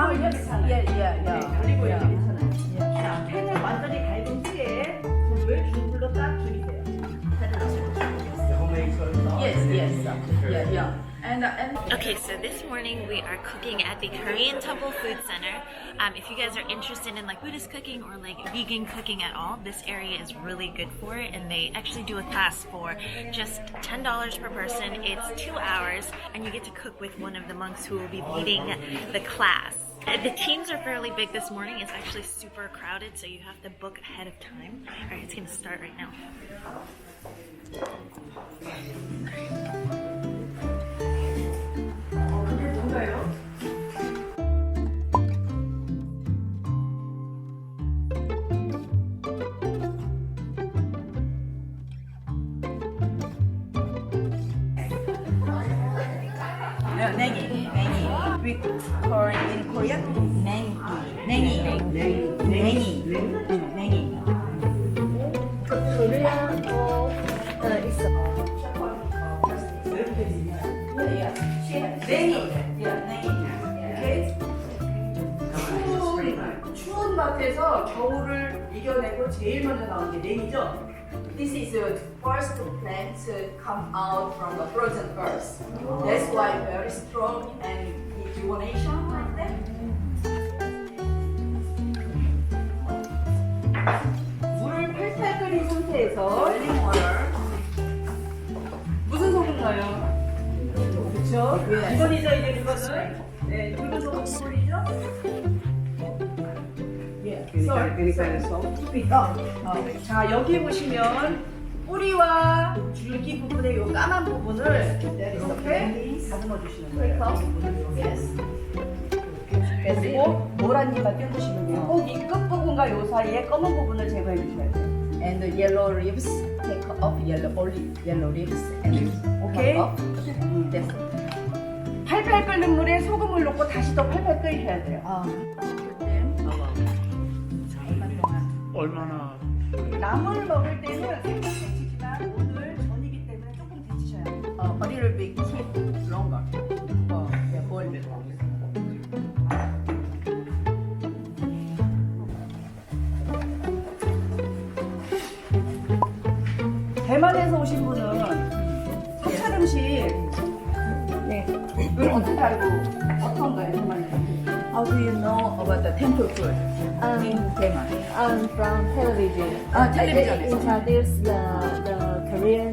올리브 오일 괜찮아요. 자, 팬을 완전히 갈긴 후에 불을 중불로 딱 줄이세요. Okay, so this morning we are cooking at the Korean Temple Food Center. If you guys are interested in like Buddhist cooking or like vegan cooking at all, this area is really good for it, and they actually do a class for just $10 per person. It's 2 hours, and you get to cook with one of the monks who will be leading the class. The teams are fairly big this morning. It's actually super crowded, so you have to book ahead of time. All right, it's gonna start right now. 냉이. We call it in Korean 냉이. 추운 밭에서 겨울을 이겨내고 제일 먼저 나온 게 냉이죠. This is the first plant to come out from the frozen earth. That's why very strong and rejuvenation like that. 물을 팔팔 끓인 상태에서 boiling water. 무슨 소금 넣어요? 그렇죠? 이건이죠, 이제 그거는. 네, 굵은 소금 뿌리죠. Any kind of salt? 자, 여기 보시면 뿌리와 줄기 부분의 이 까만 부분을 이렇게 다듬어 주시는 거예요. 그리고 노란 잎만 띄워주시면 돼요. 꼭 이 끝부분과 이 사이에 검은 부분을 제거해 주셔야 돼요. And the yellow leaves, take off yellow leaves and okay? 됐어. 팔팔 끓는 물에 소금을 넣고 다시 더 팔팔 끓이셔야 돼요. 얼마나? 나물 먹을 때는 살짝 데치지만 오늘 전이기 때문에 조금 데치셔야 돼요. A little bit keep longer. boil it. 대만에서 오신 분은 서찰 음식 을 어떻게 알고 어떤가요, 대만에서? How do you know about the temple food in Taiwan? From television. television. They introduce the Korean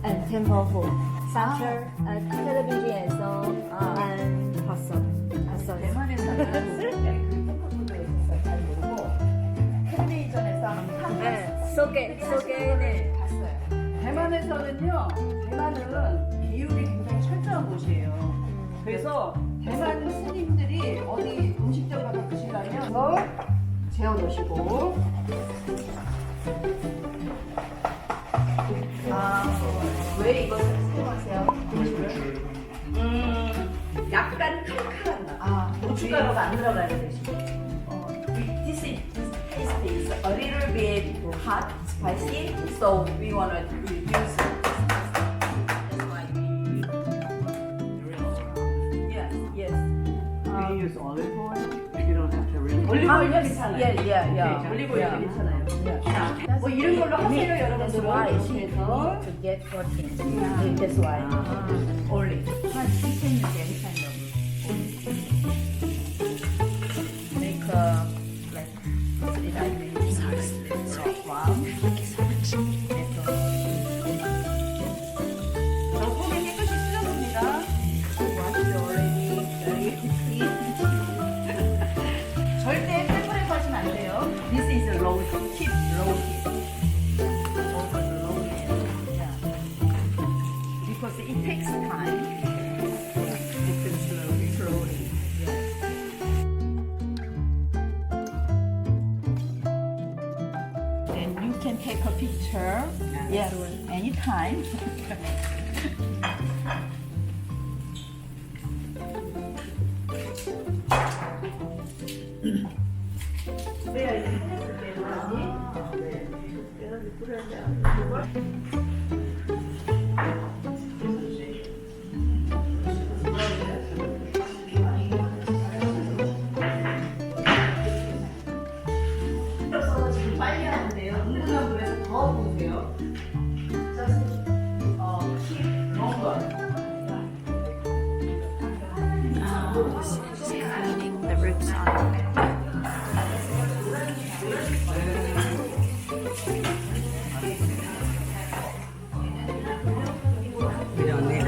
and temple food. Such television에서 봤어요. 대만에서는 템플푸드에서 잘 모르고 텔레비전에서 한번 소개는 봤어요. 대만에서는요, 대만은 비율이 굉장히 철저한 곳이에요. 그래서 대만 스님들이 어디 음식점 가서 드시려면 이걸 재워 놓으시고 왜 이것을 사용하세요? 약간 칼칼한 맛. 고춧가루가 안 들어가야 되시고 This taste is a little bit hot, spicy, so we want to reduce it. Do you use olive oil? You don't have to really. 올리브 오일 괜찮아요. 올리브 오일 괜찮아요. 자, 뭐 이런 걸로 하세요, 여러분들. 그래서 to get protein. That's why. Olive. But you can use any kind of make like 저 소금 깨끗이 씻어줍니다. Wash already very quickly. 절대 팬불에서 하시면 안 돼요. This is low heat, low heat. Over the low heat. Yeah. Because it takes time. It is slowly. Yeah. And you can take a picture. Yes, anytime.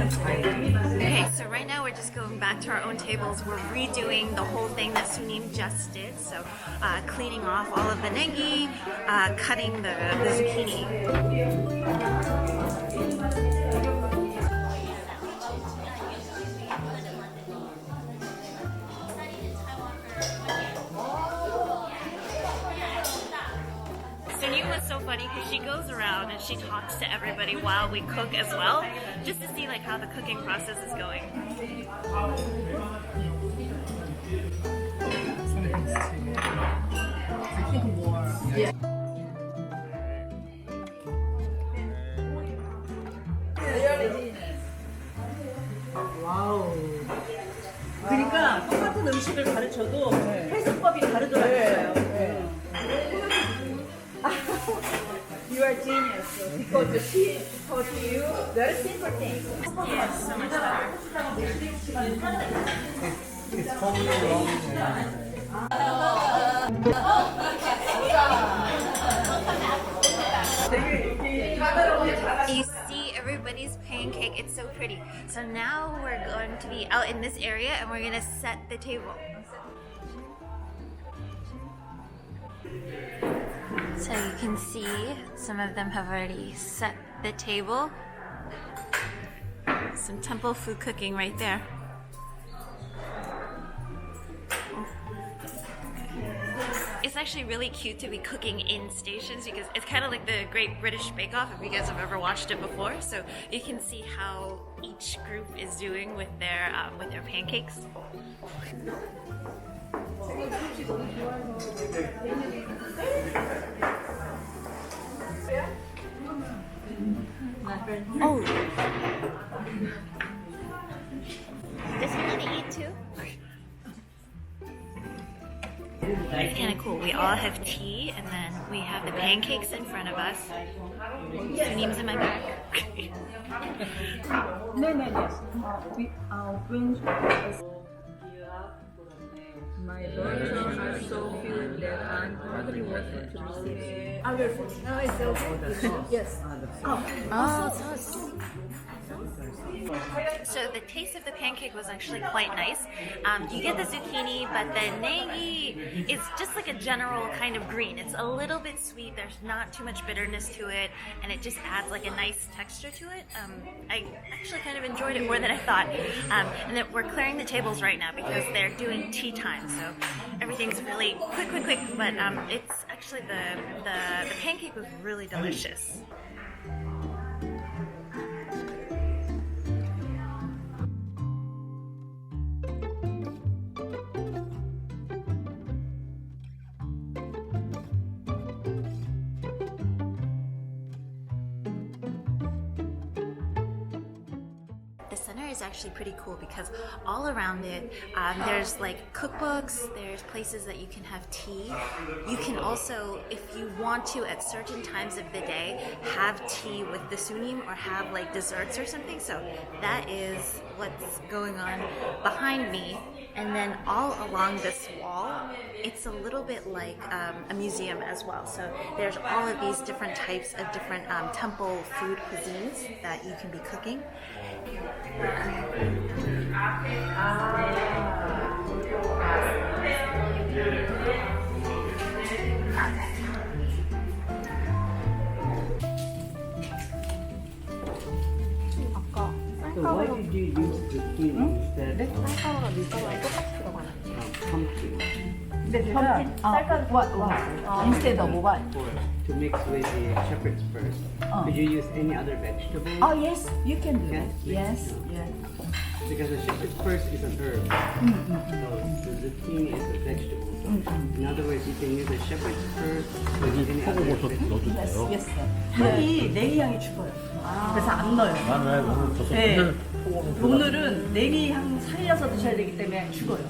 Okay, so right now we're just going back to our own tables. We're redoing the whole thing that Sunim just did. So cleaning off all of the negi, cutting the zucchini. Sunim was so funny because she goes around and she talks to everybody while we cook as well, just to see like how the cooking process is going. 와우. 그러니까 똑같은 음식을 가르쳐도 해석법이 다르더라고요. You are genius because the tea taught you very simple things. Yes, so much better. It's totally wrong. You see everybody's pancake, it's so pretty. So now we're going to be out in this area and we're gonna set the table. So you can see some of them have already set the table. Some temple food cooking right there. It's actually really cute to be cooking in stations because it's kind of like the Great British Bake Off if you guys have ever watched it before. So you can see how each group is doing with their pancakes. Oh, does he want to eat too? It's kind of cool. We all have tea, and then we have the pancakes in front of us. Sunim's in my back. My boys are so few that I'm hardly worth to receive. I will. No, it's okay. Yes. So the taste of the pancake was actually quite nice. You get the zucchini, but the negi is just like a general kind of green. It's a little bit sweet. There's not too much bitterness to it, and it just adds like a nice texture to it. I actually kind of enjoyed it more than I thought. And then we're clearing the tables right now because they're doing tea time, so everything's really quick. But it's actually the pancake was really delicious. The center is actually pretty cool because all around it there's like cookbooks, there's places that you can have tea. You can also, if you want to at certain times of the day, have tea with the sunim or have like desserts or something. So that is what's going on behind me. And then all along this wall, it's a little bit like a museum as well. So there's all of these different types of different temple food cuisines that you can be cooking. So why did you use zucchini instead of pumpkin? Instead of what? To mix with the shepherd's purse. Could you use any other vegetable? Oh yes, you can do that. Yes. Yes, yeah. Because the shepherd's purse is an herb. So the zucchini is a vegetable. So in other words, you can use the shepherd's purse with any other vegetable. Yes, yes. 향이 냉이 향이 죽어요. 그래서 안 넣어요. 네. 오늘은 냉이 향 살려서 드셔야 되기 때문에 죽어요.